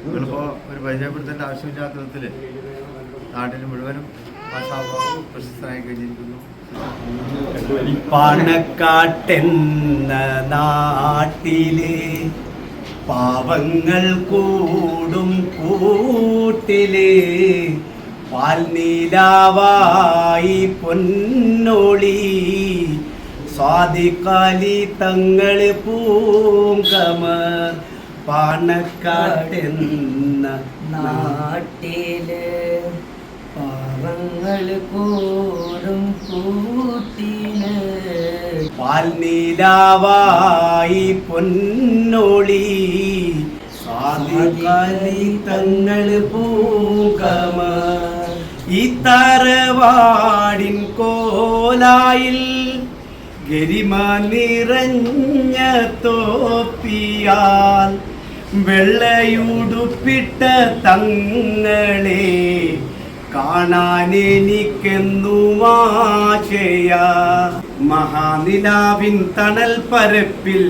നിങ്ങളിപ്പോൾ ഒരു പരിചയപ്പെടുത്തേണ്ട ആവശ്യമില്ലാത്ത വിധത്തിൽ നാട്ടിൽ മുഴുവനും പ്രശസ്തനായി കഴിഞ്ഞിരിക്കുന്നു. പാണക്കാട്ടെന്ന നാട്ടിലെ പാവങ്ങൾ കൂടും കൂട്ടിലെ പാൽനീലാവായി പൊന്നോളി സ്വാദിക്കാലി തങ്ങൾ പൂങ്കമർ പാണക്കാട്ടെന്ന നാട്ടില് പാവങ്ങൾ കൂടും കൂട്ടില് പാൽനീലാവായി പൊന്നോളി സ്വാദിക്കാലി തങ്ങൾ പൂങ്കമർ ഈ തറവാടിൻ കോലായിൽ ഗരിമ നിറഞ്ഞ തോപ്പിയാൽ വെള്ളയുടുപ്പിട്ട തങ്ങളെ കാണാനെനിക്കെന്നും ആശയ മഹാനിലാവിൻ തണൽ പരപ്പിൽ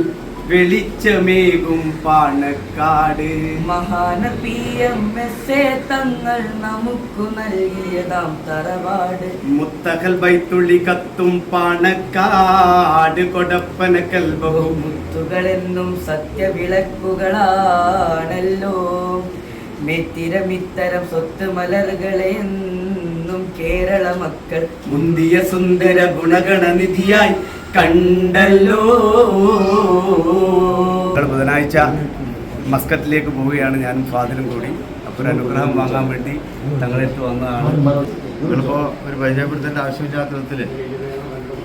വെളിച്ചമേകും പാണക്കാട് മഹാനപിഎംഎസ്എ തങ്ങൾ നമുക്ക് നൽകിയതാം തറവാട് മുത്തകൽ ബൈത്തുള്ളി കത്തും പാണക്കാട് കൊടപ്പനക്കൽ മുത്തുകളെന്നും സത്യവിളക്കുകളാണല്ലോ മെത്തിരമിത്തരം സ്വത്ത് മലറുകളെ എന്നും കേരള മക്കൾ മുന്തിയ സുന്ദര ഗുണഗണനിധിയായി കണ്ടല്ലോ. ബുധനാഴ്ച മസ്കറ്റിലേക്ക് പോവുകയാണ് ഞാനും ഫാദിലും കൂടി. അപ്പോൾ ഒരു അനുഗ്രഹം വാങ്ങാൻ വേണ്ടി തങ്ങളെടുത്ത് വന്നതാണ്. നിങ്ങളിപ്പോൾ ഒരു പരിചയപ്പെടുത്തേണ്ട ആവശ്യമില്ലാത്ത വിധത്തിൽ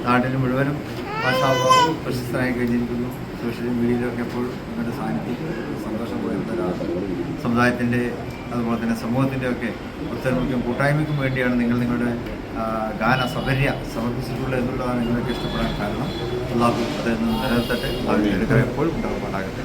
നാട്ടിൽ മുഴുവനും പ്രശസ്തനായി കഴിഞ്ഞിരിക്കുന്നു. സോഷ്യൽ മീഡിയയിലൊക്കെ എപ്പോഴും നിങ്ങളുടെ സാന്നിധ്യം സന്തോഷം പോയിരുന്നതാണ്. സമുദായത്തിൻ്റെ അതുപോലെ തന്നെ സമൂഹത്തിൻ്റെ ഒക്കെ ഒത്തൊരുമയ്ക്കും കൂട്ടായ്മയ്ക്കും വേണ്ടിയാണ് നിങ്ങൾ നിങ്ങളുടെ ഗാന സൗകര്യ സമർപ്പിച്ചിട്ടുള്ളത് എന്നുള്ളതാണ് നിങ്ങൾക്ക് ഇഷ്ടപ്പെടാൻ കാരണം. അള്ളാഹു അതിൽ നിന്ന് നിലനിർത്തട്ടെ. അതിൽ എപ്പോഴും ഉണ്ടാകുമാറാകട്ടെ.